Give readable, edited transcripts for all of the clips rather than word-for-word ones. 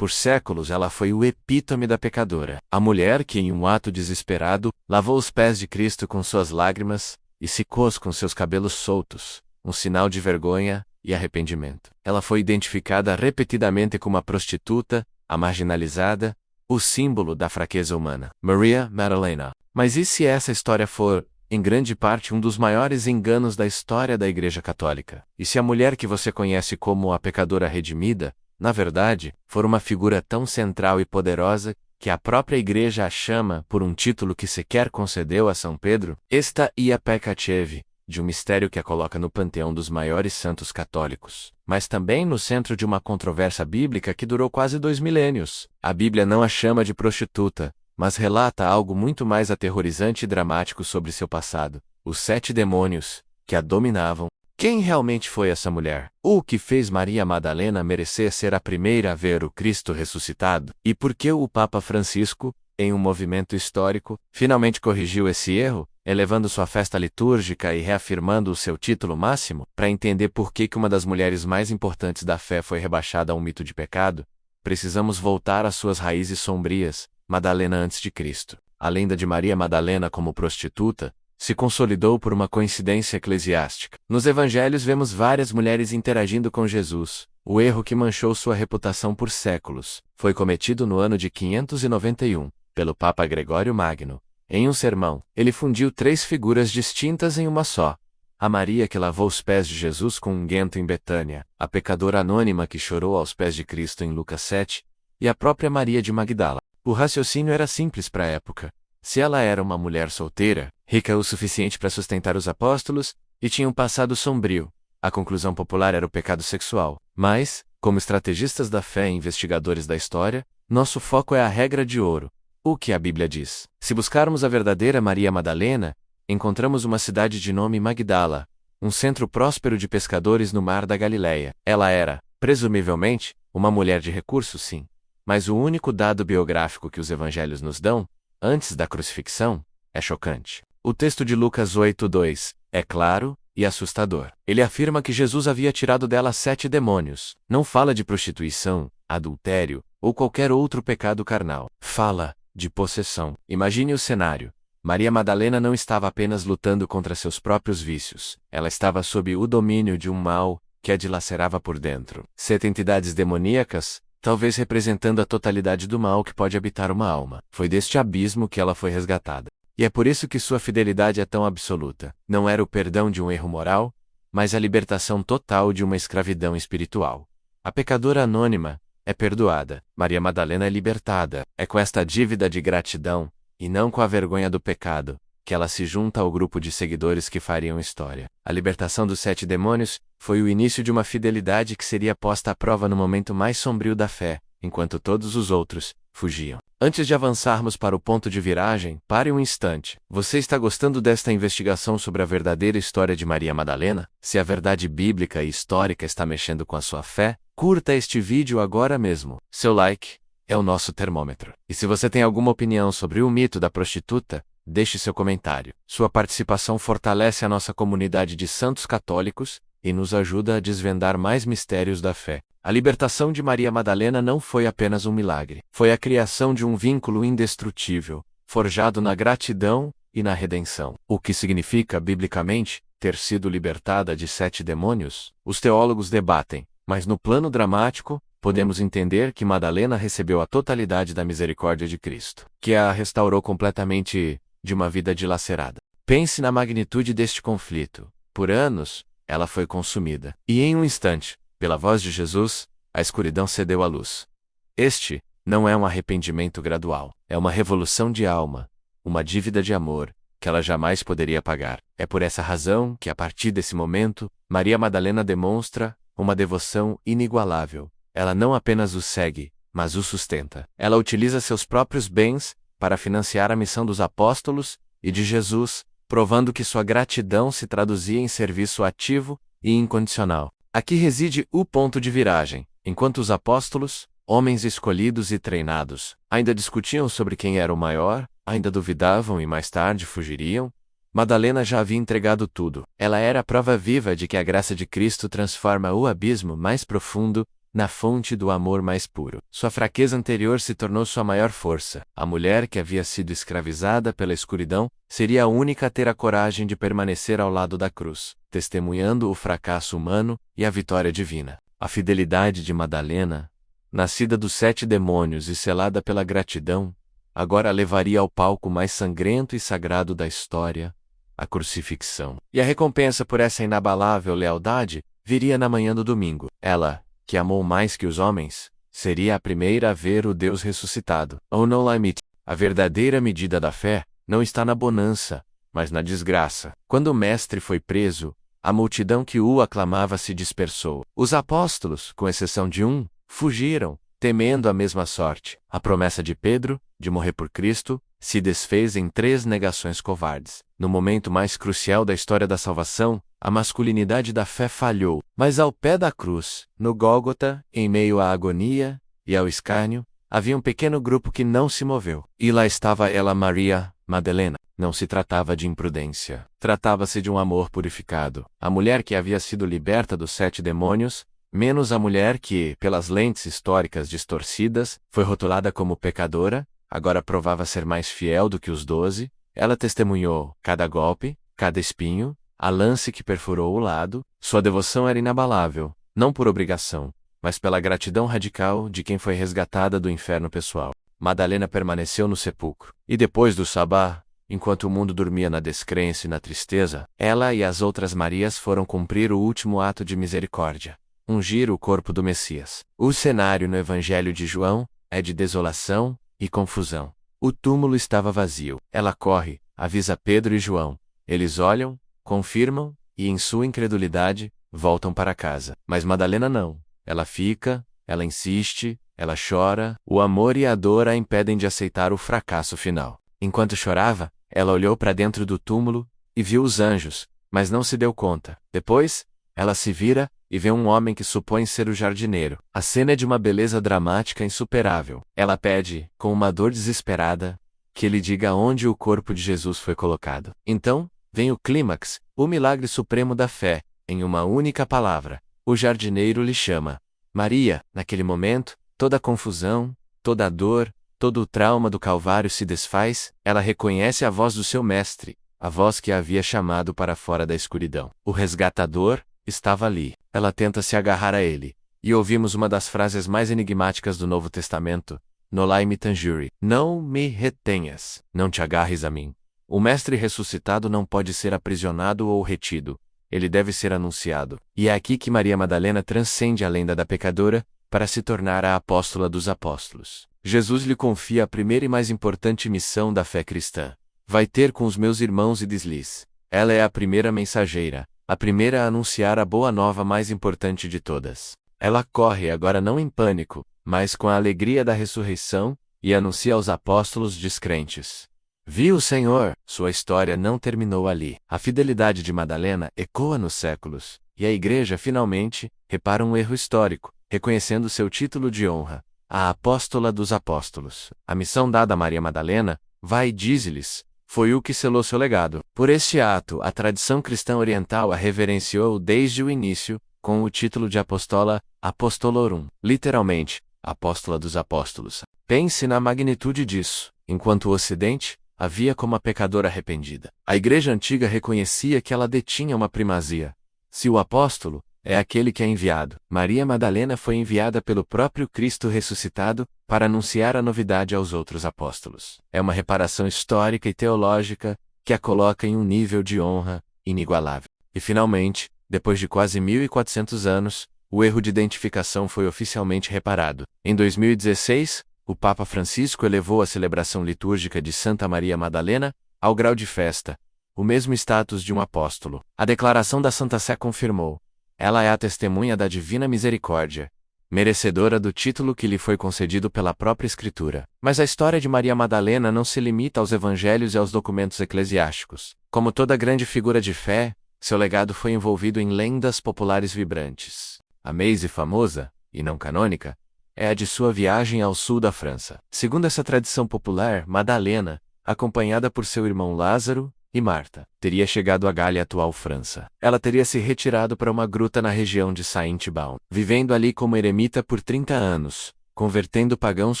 Por séculos ela foi o epítome da pecadora. A mulher que, em um ato desesperado, lavou os pés de Cristo com suas lágrimas e secou-os com seus cabelos soltos, um sinal de vergonha e arrependimento. Ela foi identificada repetidamente como a prostituta, a marginalizada, o símbolo da fraqueza humana. Maria Madalena. Mas e se essa história for, em grande parte, um dos maiores enganos da história da Igreja Católica? E se a mulher que você conhece como a pecadora redimida, na verdade, for uma figura tão central e poderosa que a própria Igreja a chama por um título que sequer concedeu a São Pedro? Esta ia pecachevi, de um mistério que a coloca no panteão dos maiores santos católicos, mas também no centro de uma controvérsia bíblica que durou quase 2 milênios. A Bíblia não a chama de prostituta, mas relata algo muito mais aterrorizante e dramático sobre seu passado: os 7 demônios que a dominavam. Quem realmente foi essa mulher? O que fez Maria Madalena merecer ser a primeira a ver o Cristo ressuscitado? E por que o Papa Francisco, em um movimento histórico, finalmente corrigiu esse erro, elevando sua festa litúrgica e reafirmando o seu título máximo? Para entender por que uma das mulheres mais importantes da fé foi rebaixada a um mito de pecado, precisamos voltar às suas raízes sombrias. Madalena antes de Cristo. A lenda de Maria Madalena como prostituta se consolidou por uma coincidência eclesiástica. Nos evangelhos vemos várias mulheres interagindo com Jesus. O erro que manchou sua reputação por séculos foi cometido no ano de 591, pelo Papa Gregório Magno. Em um sermão, ele fundiu 3 figuras distintas em uma só: a Maria que lavou os pés de Jesus com unguento em Betânia, a pecadora anônima que chorou aos pés de Cristo em Lucas 7, e a própria Maria de Magdala. O raciocínio era simples para a época. Se ela era uma mulher solteira, rica o suficiente para sustentar os apóstolos, e tinha um passado sombrio, a conclusão popular era o pecado sexual. Mas, como estrategistas da fé e investigadores da história, nosso foco é a regra de ouro: o que a Bíblia diz. Se buscarmos a verdadeira Maria Madalena, encontramos uma cidade de nome Magdala, um centro próspero de pescadores no mar da Galileia. Ela era, presumivelmente, uma mulher de recursos, sim. Mas o único dado biográfico que os evangelhos nos dão, antes da crucifixão, é chocante. O texto de Lucas 8:2 é claro e assustador. Ele afirma que Jesus havia tirado dela 7 demônios. Não fala de prostituição, adultério ou qualquer outro pecado carnal. Fala de possessão. Imagine o cenário. Maria Madalena não estava apenas lutando contra seus próprios vícios. Ela estava sob o domínio de um mal que a dilacerava por dentro. 7 entidades demoníacas, talvez representando a totalidade do mal que pode habitar uma alma. Foi deste abismo que ela foi resgatada. E é por isso que sua fidelidade é tão absoluta. Não era o perdão de um erro moral, mas a libertação total de uma escravidão espiritual. A pecadora anônima é perdoada. Maria Madalena é libertada. É com esta dívida de gratidão, e não com a vergonha do pecado, que ela se junta ao grupo de seguidores que fariam história. A libertação dos 7 demônios foi o início de uma fidelidade que seria posta à prova no momento mais sombrio da fé, enquanto todos os outros fugiam. Antes de avançarmos para o ponto de viragem, pare um instante. Você está gostando desta investigação sobre a verdadeira história de Maria Madalena? Se a verdade bíblica e histórica está mexendo com a sua fé, curta este vídeo agora mesmo. Seu like é o nosso termômetro. E se você tem alguma opinião sobre o mito da prostituta, deixe seu comentário. Sua participação fortalece a nossa comunidade de santos católicos e nos ajuda a desvendar mais mistérios da fé. A libertação de Maria Madalena não foi apenas um milagre. Foi a criação de um vínculo indestrutível, forjado na gratidão e na redenção. O que significa, biblicamente, ter sido libertada de 7 demônios? Os teólogos debatem, mas no plano dramático, podemos entender que Madalena recebeu a totalidade da misericórdia de Cristo, que a restaurou completamente de uma vida dilacerada. Pense na magnitude deste conflito. Por anos, ela foi consumida. E em um instante, pela voz de Jesus, a escuridão cedeu à luz. Este não é um arrependimento gradual. É uma revolução de alma, uma dívida de amor, que ela jamais poderia pagar. É por essa razão que, a partir desse momento, Maria Madalena demonstra uma devoção inigualável. Ela não apenas o segue, mas o sustenta. Ela utiliza seus próprios bens para financiar a missão dos apóstolos e de Jesus, provando que sua gratidão se traduzia em serviço ativo e incondicional. Aqui reside o ponto de viragem. Enquanto os apóstolos, homens escolhidos e treinados, ainda discutiam sobre quem era o maior, ainda duvidavam e mais tarde fugiriam, Madalena já havia entregado tudo. Ela era a prova viva de que a graça de Cristo transforma o abismo mais profundo na fonte do amor mais puro. Sua fraqueza anterior se tornou sua maior força. A mulher que havia sido escravizada pela escuridão seria a única a ter a coragem de permanecer ao lado da cruz, testemunhando o fracasso humano e a vitória divina. A fidelidade de Madalena, nascida dos 7 demônios e selada pela gratidão, agora a levaria ao palco mais sangrento e sagrado da história, a crucifixão. E a recompensa por essa inabalável lealdade viria na manhã do domingo. Ela, que amou mais que os homens, seria a primeira a ver o Deus ressuscitado. Oh no limit. A verdadeira medida da fé não está na bonança, mas na desgraça. Quando o mestre foi preso, a multidão que o aclamava se dispersou. Os apóstolos, com exceção de um, fugiram, temendo a mesma sorte. A promessa de Pedro, de morrer por Cristo, se desfez em 3 negações covardes. No momento mais crucial da história da salvação, a masculinidade da fé falhou. Mas ao pé da cruz, no Gólgota, em meio à agonia e ao escárnio, havia um pequeno grupo que não se moveu. E lá estava ela, Maria Madalena. Não se tratava de imprudência. Tratava-se de um amor purificado. A mulher que havia sido liberta dos 7 demônios, menos a mulher que, pelas lentes históricas distorcidas, foi rotulada como pecadora, agora provava ser mais fiel do que os 12, ela testemunhou cada golpe, cada espinho, a lance que perfurou o lado. Sua devoção era inabalável, não por obrigação, mas pela gratidão radical de quem foi resgatada do inferno pessoal. Madalena permaneceu no sepulcro. E depois do sabá, enquanto o mundo dormia na descrença e na tristeza, ela e as outras Marias foram cumprir o último ato de misericórdia: ungir o corpo do Messias. O cenário no Evangelho de João é de desolação e confusão. O túmulo estava vazio. Ela corre, avisa Pedro e João. Eles olham, confirmam, e em sua incredulidade, voltam para casa. Mas Madalena não. Ela fica, ela insiste, ela chora. O amor e a dor a impedem de aceitar o fracasso final. Enquanto chorava, ela olhou para dentro do túmulo e viu os anjos, mas não se deu conta. Depois, ela se vira e vê um homem que supõe ser o jardineiro. A cena é de uma beleza dramática insuperável. Ela pede, com uma dor desesperada, que ele diga onde o corpo de Jesus foi colocado. Então, vem o clímax, o milagre supremo da fé, em uma única palavra. O jardineiro lhe chama Maria. Naquele momento, toda a confusão, toda a dor, todo o trauma do Calvário se desfaz. Ela reconhece a voz do seu mestre, a voz que a havia chamado para fora da escuridão. O resgatador estava ali. Ela tenta se agarrar a ele, e ouvimos uma das frases mais enigmáticas do Novo Testamento: Nolai me tangere. Não me retenhas. Não te agarres a mim. O mestre ressuscitado não pode ser aprisionado ou retido. Ele deve ser anunciado. E é aqui que Maria Madalena transcende a lenda da pecadora, para se tornar a apóstola dos apóstolos. Jesus lhe confia a primeira e mais importante missão da fé cristã. Vai ter com os meus irmãos e diz-lhes. Ela é a primeira mensageira, a primeira a anunciar a boa nova mais importante de todas. Ela corre agora não em pânico, mas com a alegria da ressurreição, e anuncia aos apóstolos descrentes. Viu o Senhor! Sua história não terminou ali. A fidelidade de Madalena ecoa nos séculos, e a Igreja finalmente repara um erro histórico, reconhecendo seu título de honra, a apóstola dos apóstolos. A missão dada a Maria Madalena, vai e dize-lhes, foi o que selou seu legado. Por este ato, a tradição cristã oriental a reverenciou desde o início, com o título de apóstola, apostolorum, literalmente, apóstola dos apóstolos. Pense na magnitude disso. Enquanto o Ocidente a via como a pecadora arrependida, a Igreja Antiga reconhecia que ela detinha uma primazia. Se o apóstolo é aquele que é enviado, Maria Madalena foi enviada pelo próprio Cristo ressuscitado para anunciar a novidade aos outros apóstolos. É uma reparação histórica e teológica que a coloca em um nível de honra inigualável. E finalmente, depois de quase 1400 anos, o erro de identificação foi oficialmente reparado. Em 2016, o Papa Francisco elevou a celebração litúrgica de Santa Maria Madalena ao grau de festa, o mesmo status de um apóstolo. A declaração da Santa Sé confirmou: ela é a testemunha da divina misericórdia, merecedora do título que lhe foi concedido pela própria Escritura. Mas a história de Maria Madalena não se limita aos evangelhos e aos documentos eclesiásticos. Como toda grande figura de fé, seu legado foi envolvido em lendas populares vibrantes. A mais famosa, e não canônica, é a de sua viagem ao sul da França. Segundo essa tradição popular, Madalena, acompanhada por seu irmão Lázaro, e Marta teria chegado a Gália, atual França. Ela teria se retirado para uma gruta na região de Saint-Baun, vivendo ali como eremita por 30 anos, convertendo pagãos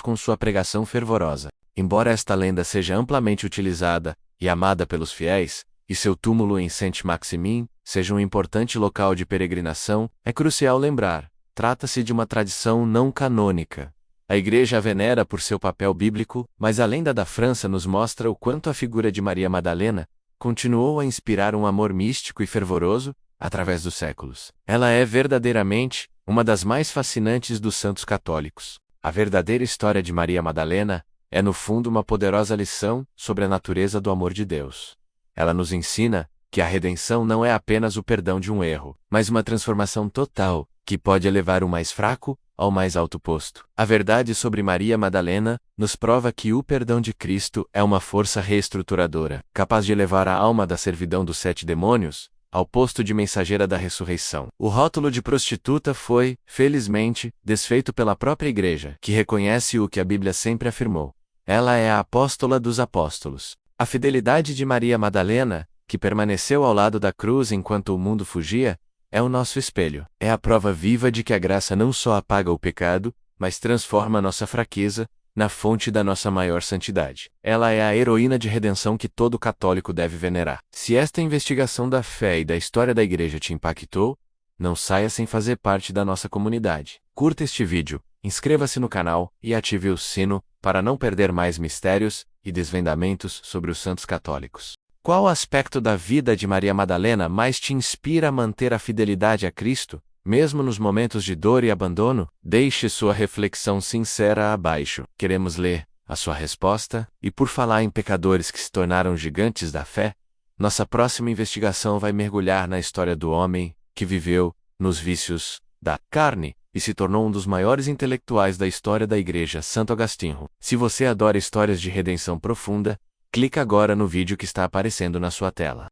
com sua pregação fervorosa. Embora esta lenda seja amplamente utilizada e amada pelos fiéis, e seu túmulo em Saint-Maximin seja um importante local de peregrinação, é crucial lembrar, trata-se de uma tradição não canônica. A Igreja a venera por seu papel bíblico, mas a lenda da França nos mostra o quanto a figura de Maria Madalena continuou a inspirar um amor místico e fervoroso através dos séculos. Ela é verdadeiramente uma das mais fascinantes dos santos católicos. A verdadeira história de Maria Madalena é, no fundo, uma poderosa lição sobre a natureza do amor de Deus. Ela nos ensina que a redenção não é apenas o perdão de um erro, mas uma transformação total, que pode elevar o mais fraco ao mais alto posto. A verdade sobre Maria Madalena nos prova que o perdão de Cristo é uma força reestruturadora, capaz de elevar a alma da servidão dos 7 demônios ao posto de mensageira da ressurreição. O rótulo de prostituta foi, felizmente, desfeito pela própria Igreja, que reconhece o que a Bíblia sempre afirmou. Ela é a apóstola dos apóstolos. A fidelidade de Maria Madalena, que permaneceu ao lado da cruz enquanto o mundo fugia, é o nosso espelho. É a prova viva de que a graça não só apaga o pecado, mas transforma nossa fraqueza na fonte da nossa maior santidade. Ela é a heroína de redenção que todo católico deve venerar. Se esta investigação da fé e da história da Igreja te impactou, não saia sem fazer parte da nossa comunidade. Curta este vídeo, inscreva-se no canal e ative o sino para não perder mais mistérios e desvendamentos sobre os santos católicos. Qual aspecto da vida de Maria Madalena mais te inspira a manter a fidelidade a Cristo, mesmo nos momentos de dor e abandono? Deixe sua reflexão sincera abaixo. Queremos ler a sua resposta. E por falar em pecadores que se tornaram gigantes da fé, nossa próxima investigação vai mergulhar na história do homem que viveu nos vícios da carne e se tornou um dos maiores intelectuais da história da Igreja, Santo Agostinho. Se você adora histórias de redenção profunda, clica agora no vídeo que está aparecendo na sua tela.